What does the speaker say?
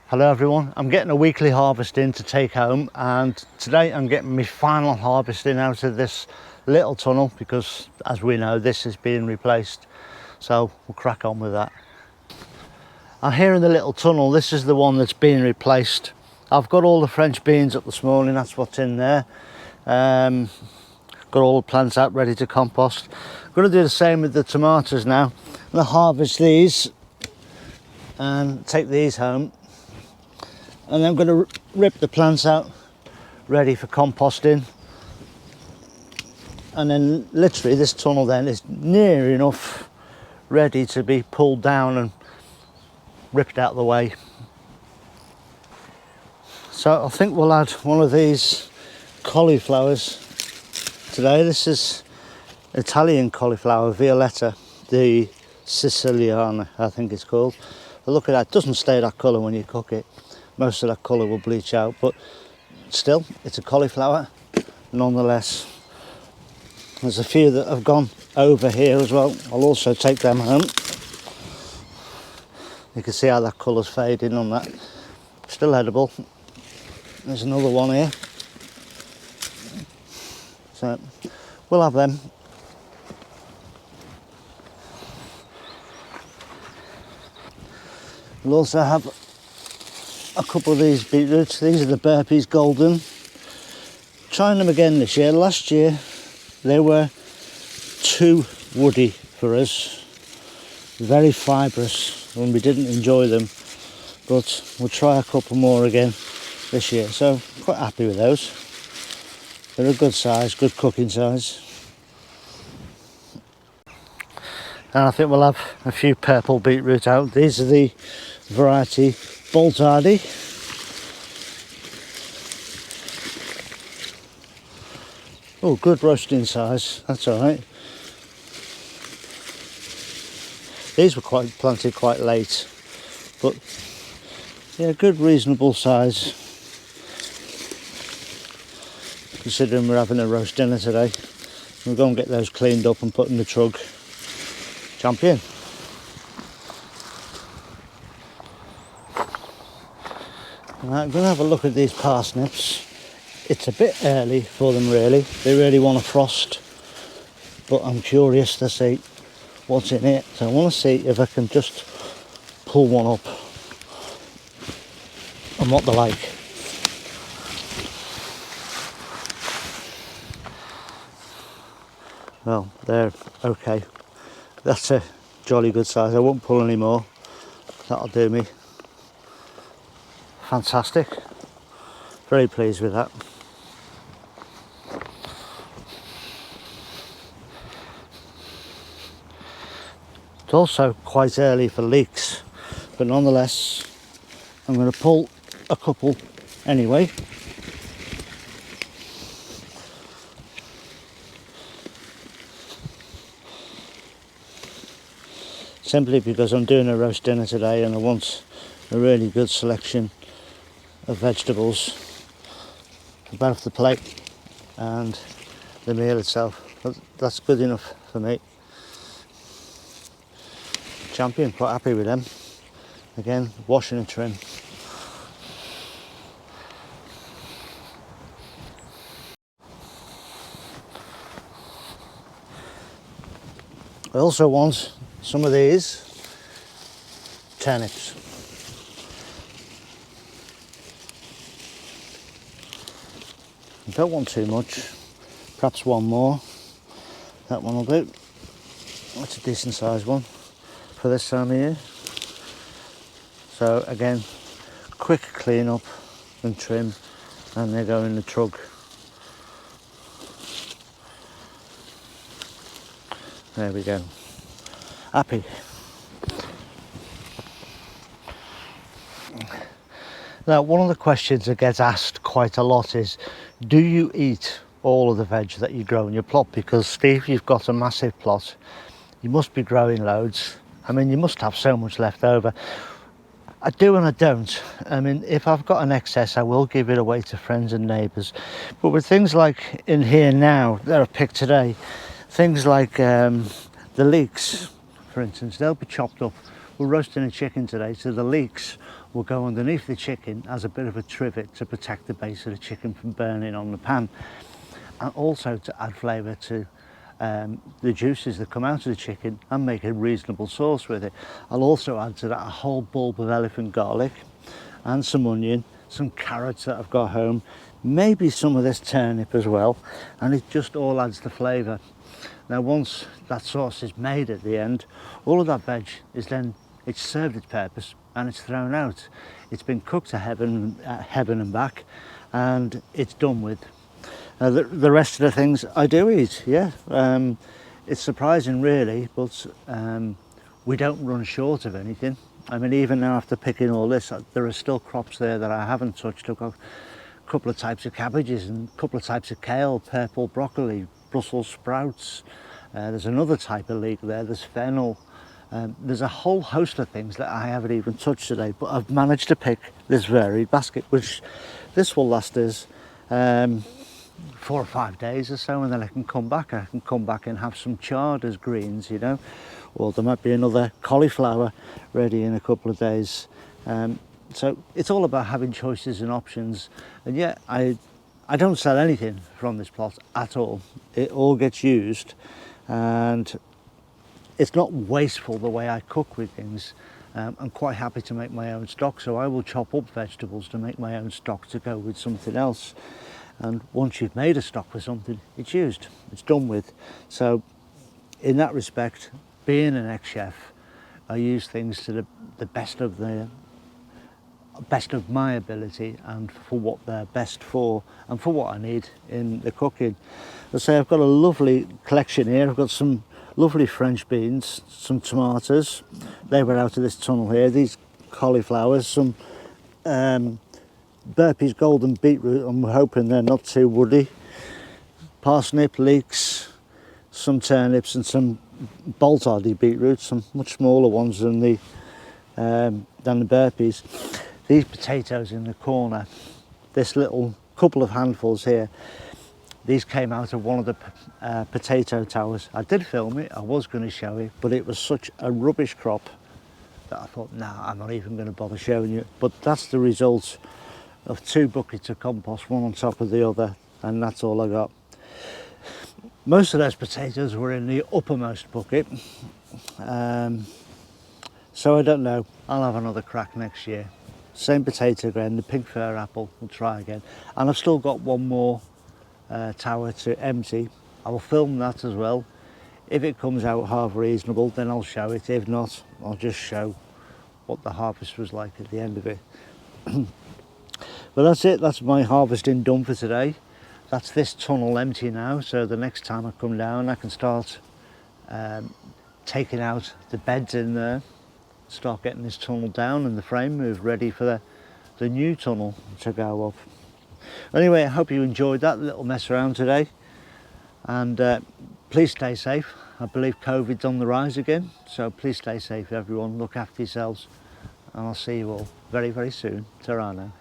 Hello everyone, I'm getting a weekly harvest in to take home, and today I'm getting my final harvesting out of this little tunnel because, as we know, this is being replaced, so we'll crack on with that. I'm here in the little tunnel. This is the one that's being replaced. I've got all the French beans up this morning, that's what's in there. Got all the plants out ready to compost. I'm going to do the same with the tomatoes now. I'm going to harvest these and take these home. And then I'm going to rip the plants out ready for composting, and then literally this tunnel then is near enough ready to be pulled down and ripped out of the way. So I think we'll add one of these cauliflowers today. This is Italian cauliflower, Violetta, the Siciliana I think it's called. But look at that, it doesn't stay that colour when you cook it. Most of that colour will bleach out, but still, it's a cauliflower nonetheless. There's a few that have gone over here as well. I'll also take them home. You can see how that colour's fading on that. Still edible. There's another one here. So we'll have them. We'll also have a couple of these beetroots. These are the Burpees Golden. Trying them again this year. Last year they were too woody for us, very fibrous, and we didn't enjoy them, but we'll try a couple more again this year, so quite happy with those. They're a good size, good cooking size. And I think we'll have a few purple beetroot out. These are the variety Boltardi. Oh, good roasting size, that's all right. These were planted quite late, but yeah, good reasonable size, considering we're having a roast dinner today. We'll go and get those cleaned up and put in the trug. Champion. Right, I'm going to have a look at these parsnips. It's a bit early for them really. They really want to frost, but I'm curious to see what's in it. So I want to see if I can just pull one up and what they're like. Well, they're okay. That's a jolly good size. I won't pull any more. That'll do me. Fantastic. Very pleased with that. It's also quite early for leeks, but nonetheless I'm going to pull a couple anyway. Simply because I'm doing a roast dinner today and I want a really good selection of vegetables for both the plate and the meal itself. But that's good enough for me. Champion, quite happy with them. Again, wash and trim. I also want some of these turnips. I don't want too much, perhaps one more. That one will do. That's a decent sized one for this time of year. So again, quick clean up and trim, and they go in the trug. There we go. Happy. Now, one of the questions that gets asked quite a lot is, do you eat all of the veg that you grow in your plot? Because Steve, you've got a massive plot. You must be growing loads. I mean, you must have so much left over. I do and I don't. I mean, if I've got an excess, I will give it away to friends and neighbours. But with things like in here now that I've picked today, things like the leeks, for instance, they'll be chopped up. We're roasting a chicken today, so the leeks will go underneath the chicken as a bit of a trivet to protect the base of the chicken from burning on the pan, and also to add flavour to the juices that come out of the chicken and make a reasonable sauce with it. I'll also add to that a whole bulb of elephant garlic and some onion, some carrots that I've got home, maybe some of this turnip as well, and it just all adds the flavour. Now once that sauce is made at the end, all of that veg is then, it's served its purpose and it's thrown out. It's been cooked to heaven and back, and it's done with. The rest of the things I do eat, yeah. It's surprising really, but we don't run short of anything. I mean, even now after picking all this, there are still crops there that I haven't touched. I've got a couple of types of cabbages and a couple of types of kale, purple broccoli, Brussels sprouts. There's another type of leek there, there's fennel. There's a whole host of things that I haven't even touched today, but I've managed to pick this varied basket, which this will last us 4 or 5 days or so, and then I can come back and have some chard as greens, you know, or there might be another cauliflower ready in a couple of days. So it's all about having choices and options, and yet I don't sell anything from this plot at all. It all gets used, and it's not wasteful the way I cook with things. I'm quite happy to make my own stock, so I will chop up vegetables to make my own stock to go with something else. And once you've made a stock for something, it's used, it's done with. So in that respect, being an ex-chef, I use things to the best of my ability and for what they're best for and for what I need in the cooking. I say I've got a lovely collection here. I've got some lovely French beans, some tomatoes, they were out of this tunnel here, these cauliflowers, some Burpee's golden beetroot, I'm hoping they're not too woody, parsnip, leeks, some turnips and some bolt-hardy beetroot, some much smaller ones than the Burpees. These potatoes in the corner, this little couple of handfuls here, these came out of one of the potato towers. I did film it, I was going to show it, but it was such a rubbish crop that I thought, nah, I'm not even going to bother showing you. But that's the result of 2 buckets of compost, one on top of the other, and that's all I got. Most of those potatoes were in the uppermost bucket, so I don't know, I'll have another crack next year. Same potato grain, the pink fir apple, we'll try again. And I've still got one more tower to empty. I will film that as well. If it comes out half reasonable, then I'll show it. If not, I'll just show what the harvest was like at the end of it. But that's it, that's my harvesting done for today. That's this tunnel empty now, so the next time I come down I can start taking out the beds in there, start getting this tunnel down and the frame moved ready for the new tunnel to go up. Anyway, I hope you enjoyed that little mess around today, and please stay safe. I believe COVID's on the rise again, so please stay safe everyone, look after yourselves, and I'll see you all very, very soon. Ta-ra now.